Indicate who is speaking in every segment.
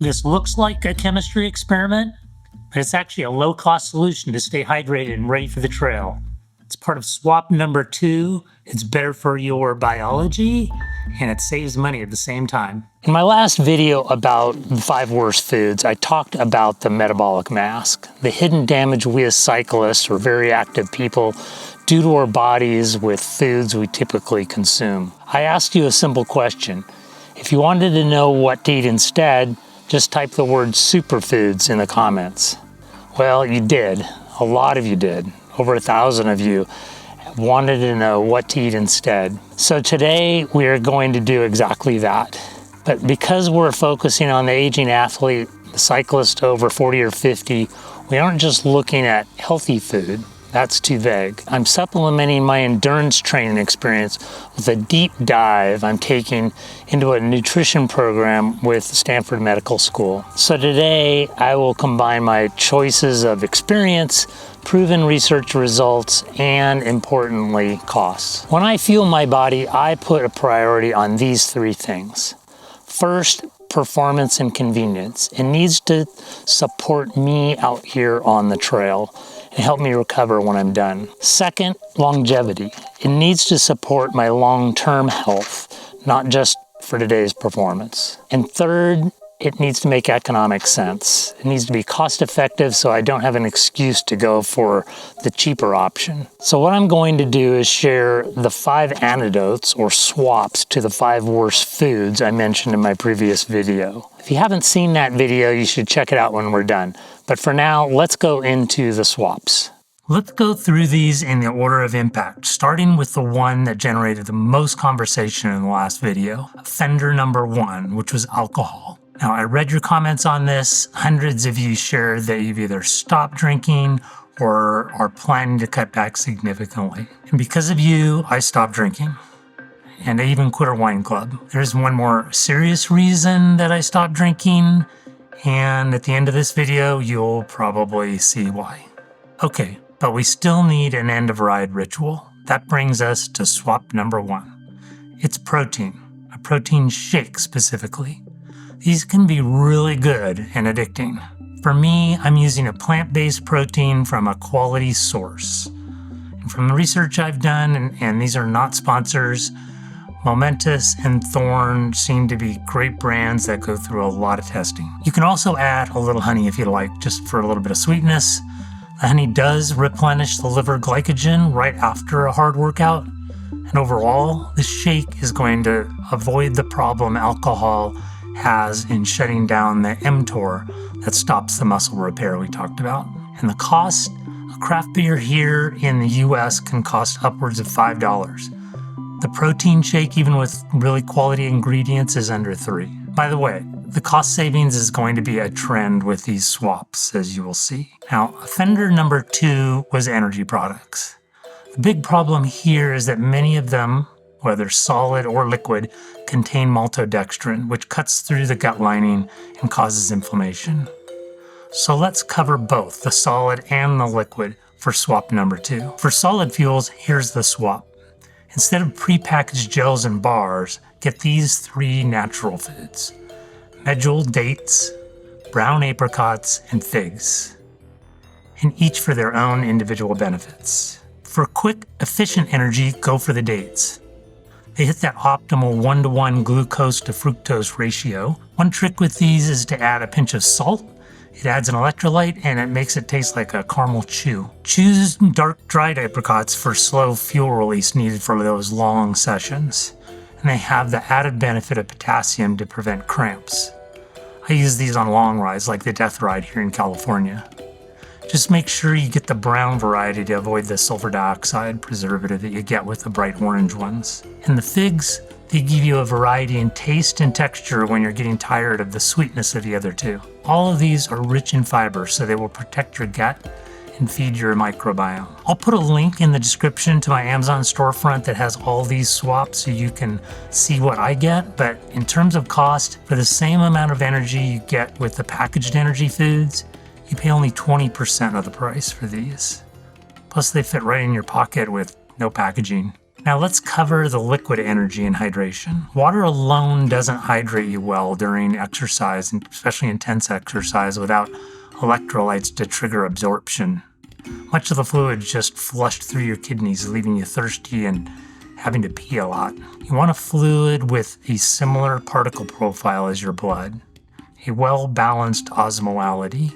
Speaker 1: This looks like a chemistry experiment, but it's actually a low-cost solution to stay hydrated and ready for the trail. It's part of swap number 2. It's better for your biology, and it saves money at the same time. In my last video about the 5 worst foods, I talked about the metabolic mask, the hidden damage we as cyclists or very active people do to our bodies with foods we typically consume. I asked you a simple question. If you wanted to know what to eat instead, just type the word superfoods in the comments. Well, you did. A lot of you did. Over 1,000 of you wanted to know what to eat instead. So today we are going to do exactly that. But because we're focusing on the aging athlete, the cyclist over 40 or 50, we aren't just looking at healthy food. That's too vague. I'm supplementing my endurance training experience with a deep dive I'm taking into a nutrition program with Stanford Medical School. So today I will combine my choices of experience, proven research results, and importantly, costs. When I fuel my body, I put a priority on these 3 things. First, performance and convenience. It needs to support me out here on the trail and help me recover when I'm done. Second, longevity. It needs to support my long-term health, not just for today's performance. And third, it needs to make economic sense. It needs to be cost-effective so I don't have an excuse to go for the cheaper option. So what I'm going to do is share the 5 antidotes or swaps to the 5 worst foods I mentioned in my previous video. If you haven't seen that video, you should check it out when we're done. But for now, let's go into the swaps. Let's go through these in the order of impact, starting with the one that generated the most conversation in the last video, offender number 1, which was alcohol. Now, I read your comments on this. Hundreds of you shared that you've either stopped drinking or are planning to cut back significantly. And because of you, I stopped drinking. And I even quit our wine club. There's one more serious reason that I stopped drinking, and at the end of this video, you'll probably see why. Okay, but we still need an end-of-ride ritual. That brings us to swap number 1. It's protein, a protein shake specifically. These can be really good and addicting. For me, I'm using a plant-based protein from a quality source. And from the research I've done, and these are not sponsors, Momentous and Thorn seem to be great brands that go through a lot of testing. You can also add a little honey if you like, just for a little bit of sweetness. The honey does replenish the liver glycogen right after a hard workout. And overall, the shake is going to avoid the problem alcohol has in shutting down the mTOR that stops the muscle repair we talked about. And the cost, a craft beer here in the US can cost upwards of $5. The protein shake, even with really quality ingredients, is under $3. By the way, the cost savings is going to be a trend with these swaps, as you will see. Now, offender number 2 was energy products. The big problem here is that many of them, whether solid or liquid, contain maltodextrin, which cuts through the gut lining and causes inflammation. So let's cover both the solid and the liquid for swap number 2. For solid fuels, here's the swap. Instead of prepackaged gels and bars, get these 3 natural foods: medjool dates, brown apricots, and figs, and each for their own individual benefits. For quick, efficient energy, go for the dates. They hit that optimal 1-to-1 glucose to fructose ratio. One trick with these is to add a pinch of salt. It adds an electrolyte and it makes it taste like a caramel chew. Choose dark dried apricots for slow fuel release needed for those long sessions. And they have the added benefit of potassium to prevent cramps. I use these on long rides like the Death Ride here in California. Just make sure you get the brown variety to avoid the sulfur dioxide preservative that you get with the bright orange ones. And the figs, they give you a variety in taste and texture when you're getting tired of the sweetness of the other 2. All of these are rich in fiber, so they will protect your gut and feed your microbiome. I'll put a link in the description to my Amazon storefront that has all these swaps so you can see what I get. But in terms of cost, for the same amount of energy you get with the packaged energy foods, you pay only 20% of the price for these. Plus they fit right in your pocket with no packaging. Now let's cover the liquid energy and hydration. Water alone doesn't hydrate you well during exercise, and especially intense exercise, without electrolytes to trigger absorption. Much of the fluid just flushed through your kidneys, leaving you thirsty and having to pee a lot. You want a fluid with a similar particle profile as your blood, a well-balanced osmolality.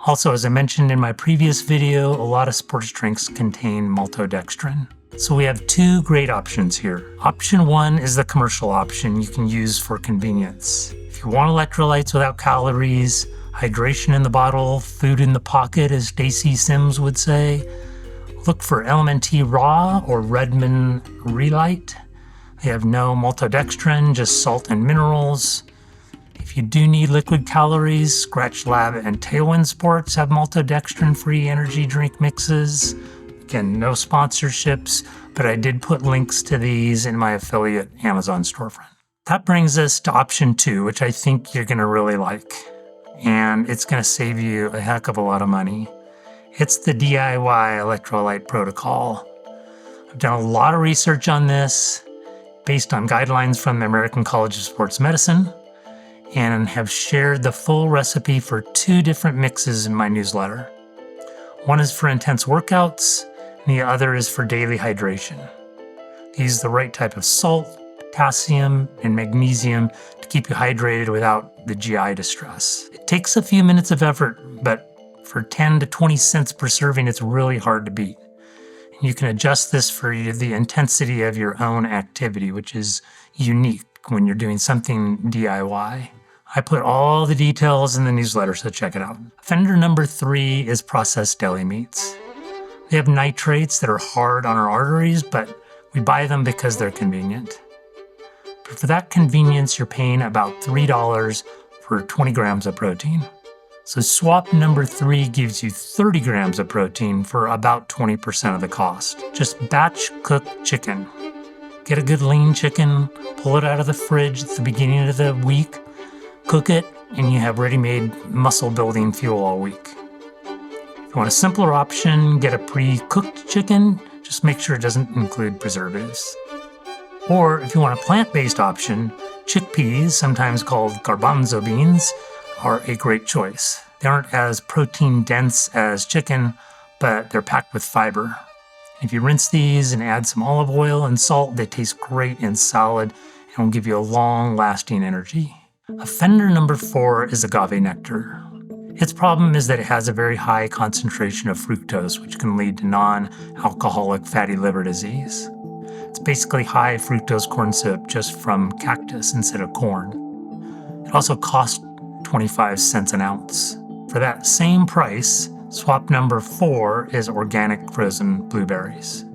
Speaker 1: Also, as I mentioned in my previous video, a lot of sports drinks contain maltodextrin. So we have two great options here. Option one is the commercial option you can use for convenience. If you want electrolytes without calories, hydration in the bottle, food in the pocket, as Stacy Sims would say, look for LMNT Raw or Redmond Relight. They have no maltodextrin, just salt and minerals. If you do need liquid calories, Scratch Lab and Tailwind Sports have maltodextrin-free energy drink mixes. Again, no sponsorships, but I did put links to these in my affiliate Amazon storefront. That brings us to option two, which I think you're gonna really like. And it's gonna save you a heck of a lot of money. It's the DIY electrolyte protocol. I've done a lot of research on this based on guidelines from the American College of Sports Medicine, and have shared the full recipe for two different mixes in my newsletter. One is for intense workouts, and the other is for daily hydration. Use the right type of salt, potassium, and magnesium to keep you hydrated without the GI distress. It takes a few minutes of effort, but for 10 to 20 cents per serving, it's really hard to beat. And you can adjust this for the intensity of your own activity, which is unique when you're doing something DIY. I put all the details in the newsletter, so check it out. Offender number 3 is processed deli meats. They have nitrates that are hard on our arteries, but we buy them because they're convenient. But for that convenience, you're paying about $3 for 20 grams of protein. So swap number 3 gives you 30 grams of protein for about 20% of the cost. Just batch cook chicken. Get a good lean chicken, pull it out of the fridge at the beginning of the week, cook it, and you have ready-made muscle-building fuel all week. If you want a simpler option, get a pre-cooked chicken. Just make sure it doesn't include preservatives. Or if you want a plant-based option, chickpeas, sometimes called garbanzo beans, are a great choice. They aren't as protein-dense as chicken, but they're packed with fiber. If you rinse these and add some olive oil and salt, they taste great in salad and will give you a long-lasting energy. Offender number 4 is agave nectar. Its problem is that it has a very high concentration of fructose, which can lead to non-alcoholic fatty liver disease. It's basically high fructose corn syrup just from cactus instead of corn. It also costs 25 cents an ounce. For that same price, swap number 4 is organic frozen blueberries.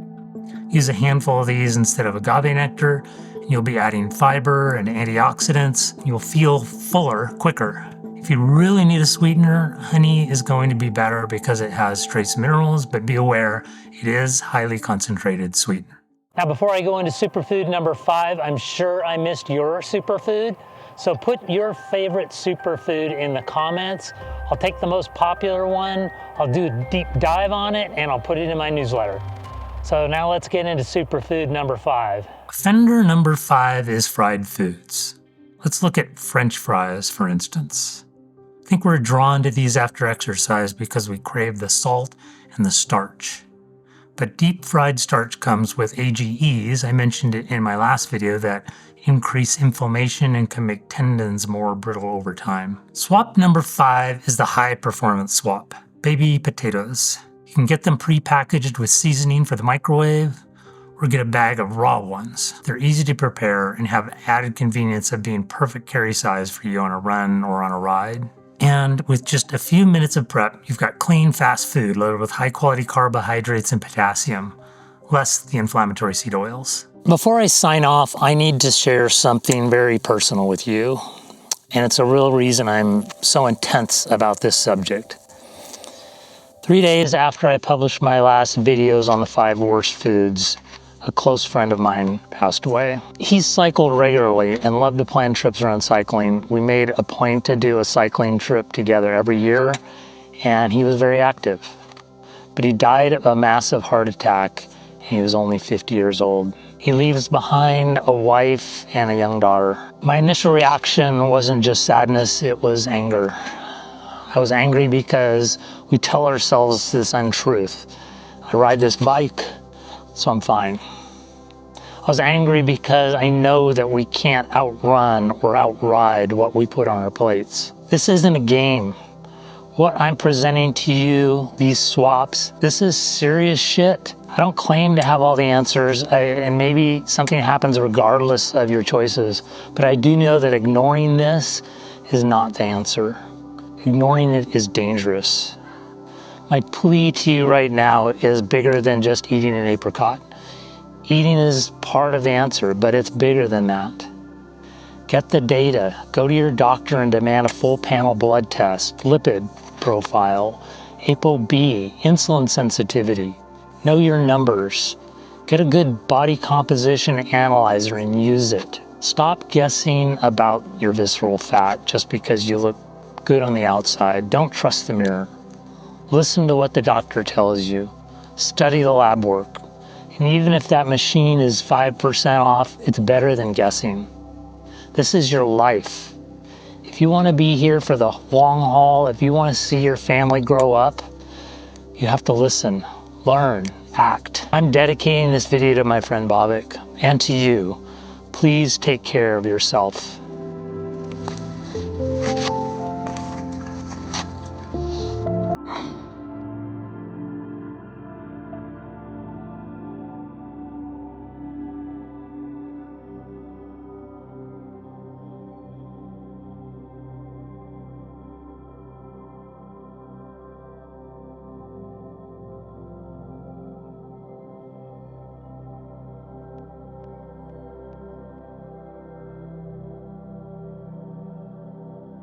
Speaker 1: Use a handful of these instead of agave nectar, and you'll be adding fiber and antioxidants. You'll feel fuller quicker. If you really need a sweetener, honey is going to be better because it has trace minerals, but be aware, it is highly concentrated sweetener.
Speaker 2: Now, before I go into superfood number 5, I'm sure I missed your superfood. So put your favorite superfood in the comments. I'll take the most popular one, I'll do a deep dive on it, and I'll put it in my newsletter. So now let's get into superfood number 5.
Speaker 1: Offender number 5 is fried foods. Let's look at French fries, for instance. I think we're drawn to these after exercise because we crave the salt and the starch. But deep fried starch comes with AGEs, I mentioned it in my last video, that increase inflammation and can make tendons more brittle over time. Swap number 5 is the high performance swap, baby potatoes. You can get them pre-packaged with seasoning for the microwave, or get a bag of raw ones. They're easy to prepare and have added convenience of being perfect carry size for you on a run or on a ride. And with just a few minutes of prep, you've got clean, fast food loaded with high-quality carbohydrates and potassium, less the inflammatory seed oils. Before I sign off, I need to share something very personal with you, and it's a real reason I'm so intense about this subject. 3 days after I published my last videos on the 5 worst foods, a close friend of mine passed away. He cycled regularly and loved to plan trips around cycling. We made a point to do a cycling trip together every year, and he was very active. But he died of a massive heart attack
Speaker 2: He was only 50 years old. He leaves behind a wife and a young daughter. My initial reaction wasn't just sadness, it was anger. I was angry because we tell ourselves this untruth. I ride this bike, so I'm fine. I was angry because I know that we can't outrun or outride what we put on our plates. This isn't a game. What I'm presenting to you, these swaps, this is serious shit. I don't claim to have all the answers, and maybe something happens regardless of your choices, but I do know that ignoring this is not the answer. Ignoring it is dangerous. My plea to you right now is bigger than just eating an apricot. Eating is part of the answer, but it's bigger than that. Get the data. Go to your doctor and demand a full panel blood test, lipid profile, ApoB, insulin sensitivity. Know your numbers. Get a good body composition analyzer and use it. Stop guessing about your visceral fat just because you look good on the outside. Don't trust the mirror. Listen to what the doctor tells you. Study the lab work. And even if that machine is 5% off, it's better than guessing. This is your life. If you want to be here for the long haul, if you want to see your family grow up, you have to listen, learn, act. I'm dedicating this video to my friend Bhavik and to you. Please take care of yourself.